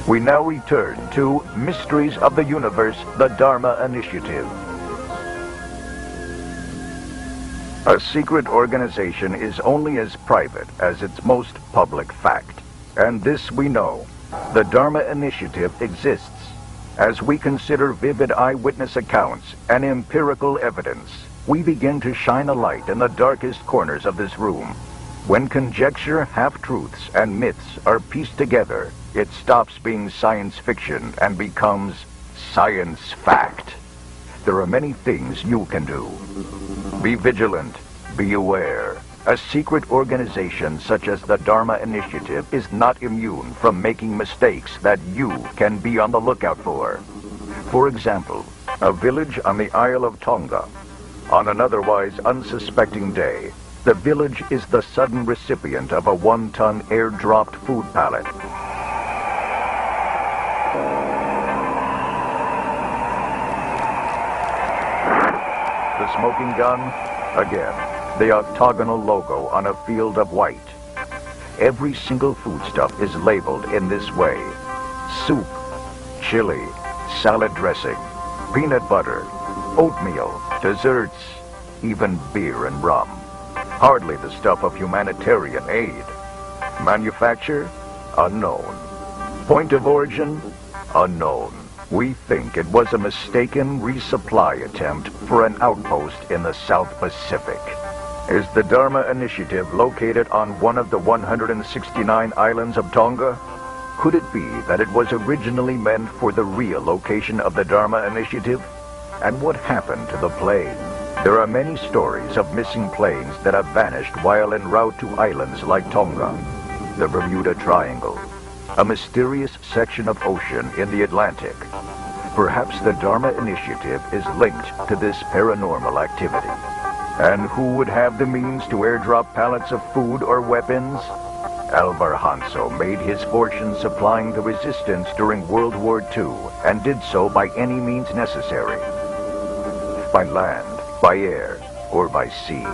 We now return to Mysteries of the Universe, the Dharma Initiative. A secret organization is only as private as its most public fact. And this we know. The Dharma Initiative exists. As we consider vivid eyewitness accounts and empirical evidence, we begin to shine a light in the darkest corners of this room. When conjecture, half-truths, and myths are pieced together, it stops being science fiction and becomes science fact. There are many things you can do. Be vigilant. Be aware. A secret organization such as the Dharma Initiative is not immune from making mistakes that you can be on the lookout for. For example, a village on the Isle of Tonga. On an otherwise unsuspecting day, the village is the sudden recipient of a 1-ton air-dropped food pallet. The smoking gun, again, the octagonal logo on a field of white. Every single foodstuff is labeled in this way. Soup, chili, salad dressing, peanut butter, oatmeal, desserts, even beer and rum. Hardly the stuff of humanitarian aid. Manufacture? Unknown. Point of origin? Unknown. We think it was a mistaken resupply attempt for an outpost in the South Pacific. Is the Dharma Initiative located on one of the 169 islands of Tonga? Could it be that it was originally meant for the real location of the Dharma Initiative? And what happened to the plane? There are many stories of missing planes that have vanished while en route to islands like Tonga, the Bermuda Triangle, a mysterious section of ocean in the Atlantic. Perhaps the Dharma Initiative is linked to this paranormal activity. And who would have the means to airdrop pallets of food or weapons? Alvar Hanso made his fortune supplying the resistance during World War II and did so by any means necessary. By land, by air, or by sea.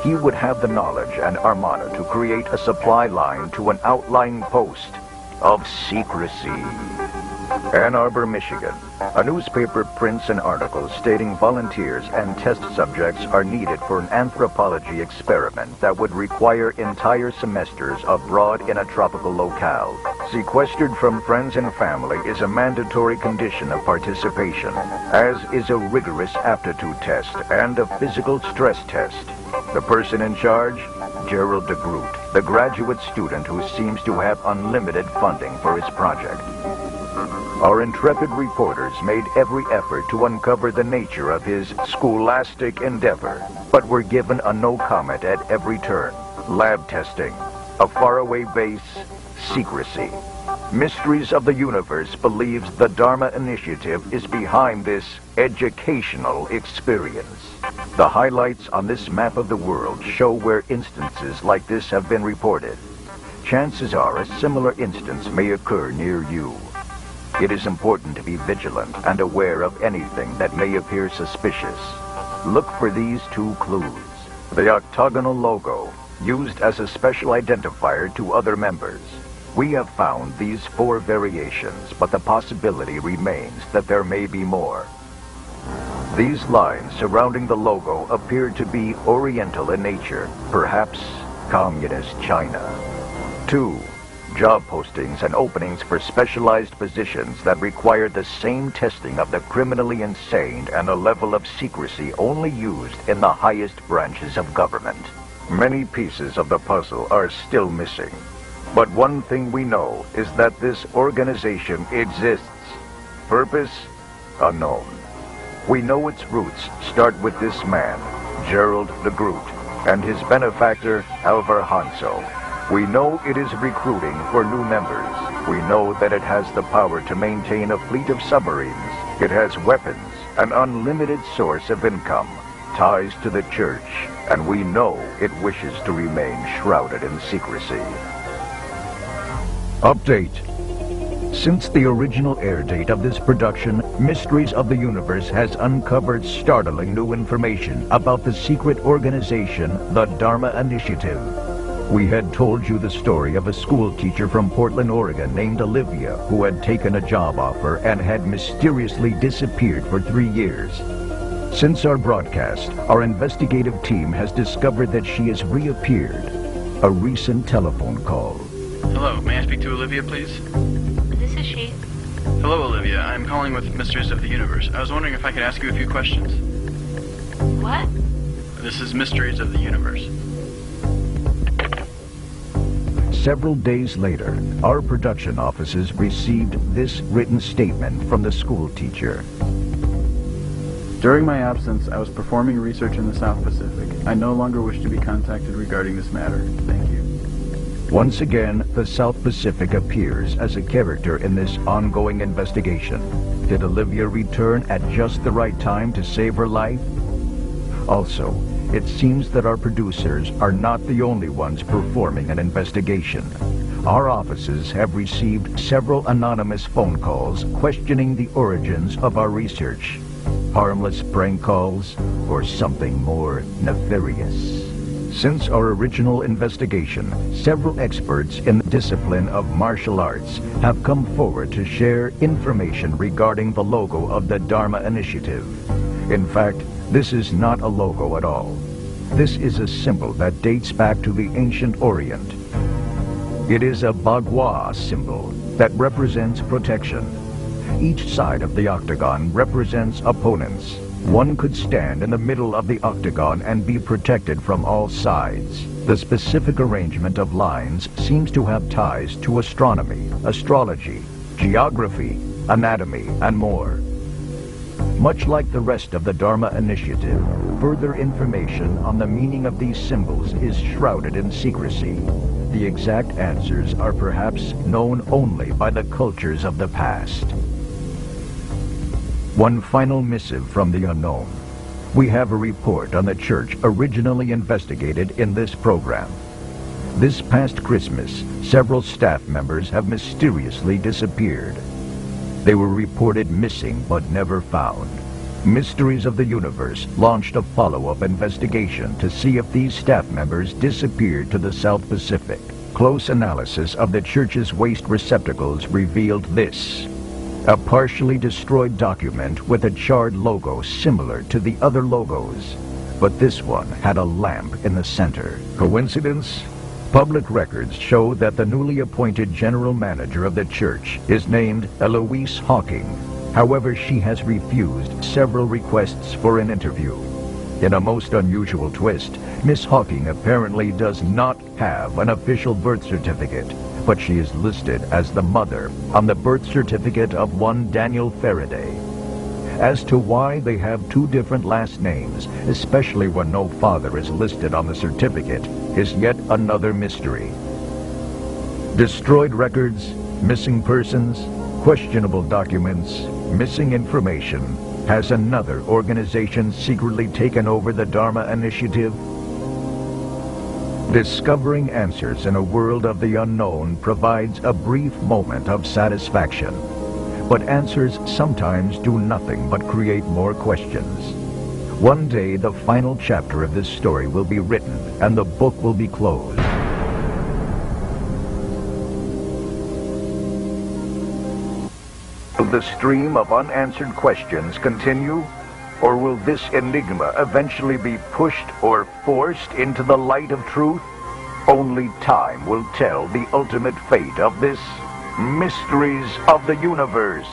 He would have the knowledge and armada to create a supply line to an outlying post of secrecy. Ann Arbor, Michigan. A newspaper prints an article stating volunteers and test subjects are needed for an anthropology experiment that would require entire semesters abroad in a tropical locale. Sequestered from friends and family is a mandatory condition of participation, as is a rigorous aptitude test and a physical stress test. The person in charge? Gerald DeGroot, the graduate student who seems to have unlimited funding for his project. Our intrepid reporters made every effort to uncover the nature of his scholastic endeavor, but were given a no comment at every turn. Lab testing, a faraway base, secrecy. Mysteries of the Universe believes the Dharma Initiative is behind this educational experience. The highlights on this map of the world show where instances like this have been reported. Chances are a similar instance may occur near you. It is important to be vigilant and aware of anything that may appear suspicious. Look for these 2 clues. The octagonal logo, used as a special identifier to other members. We have found these 4 variations, but the possibility remains that there may be more. These lines surrounding the logo appear to be Oriental in nature, perhaps Communist China. 2. Job postings and openings for specialized positions that require the same testing of the criminally insane and a level of secrecy only used in the highest branches of government. Many pieces of the puzzle are still missing. But one thing we know is that this organization exists. Purpose? Unknown. We know its roots start with this man, Gerald DeGroot, and his benefactor, Alvar Hanso. We know it is recruiting for new members. We know that it has the power to maintain a fleet of submarines. It has weapons, an unlimited source of income, ties to the church, and we know it wishes to remain shrouded in secrecy. Update. Since the original air date of this production, Mysteries of the Universe has uncovered startling new information about the secret organization, the Dharma Initiative. We had told you the story of a school teacher from Portland, Oregon named Olivia who had taken a job offer and had mysteriously disappeared for 3 years. Since our broadcast, our investigative team has discovered that she has reappeared. A recent telephone call. Hello, may I speak to Olivia, please? This is she. Hello, Olivia. I'm calling with Mysteries of the Universe. I was wondering if I could ask you a few questions. What? This is Mysteries of the Universe. Several days later, our production offices received this written statement from the school teacher. During my absence, I was performing research in the South Pacific. I no longer wish to be contacted regarding this matter. Thank you. Once again, the South Pacific appears as a character in this ongoing investigation. Did Olivia return at just the right time to save her life? Also, it seems that our producers are not the only ones performing an investigation. Our offices have received several anonymous phone calls questioning the origins of our research. Harmless prank calls or something more nefarious. Since our original investigation, several experts in the discipline of martial arts have come forward to share information regarding the logo of the Dharma Initiative. In fact, this is not a logo at all. This is a symbol that dates back to the ancient Orient. It is a bagua symbol that represents protection. Each side of the octagon represents opponents. One could stand in the middle of the octagon and be protected from all sides. The specific arrangement of lines seems to have ties to astronomy, astrology, geography, anatomy, and more. Much like the rest of the Dharma Initiative, further information on the meaning of these symbols is shrouded in secrecy. The exact answers are perhaps known only by the cultures of the past. One final missive from the unknown. We have a report on the church originally investigated in this program. This past Christmas, several staff members have mysteriously disappeared. They were reported missing but never found. Mysteries of the Universe launched a follow-up investigation to see if these staff members disappeared to the South Pacific. Close analysis of the church's waste receptacles revealed this: a partially destroyed document with a charred logo similar to the other logos, but this one had a lamp in the center. Coincidence? Public records show that the newly appointed general manager of the church is named Eloise Hawking. However, she has refused several requests for an interview. In a most unusual twist, Miss Hawking apparently does not have an official birth certificate, but she is listed as the mother on the birth certificate of one Daniel Faraday. As to why they have two different last names, especially when no father is listed on the certificate, is yet another mystery. Destroyed records, missing persons, questionable documents, missing information. Has another organization secretly taken over the Dharma Initiative? Discovering answers in a world of the unknown provides a brief moment of satisfaction. But answers sometimes do nothing but create more questions. One day, the final chapter of this story will be written, and the book will be closed. Will the stream of unanswered questions continue? Or will this enigma eventually be pushed or forced into the light of truth? Only time will tell the ultimate fate of this Mysteries of the Universe.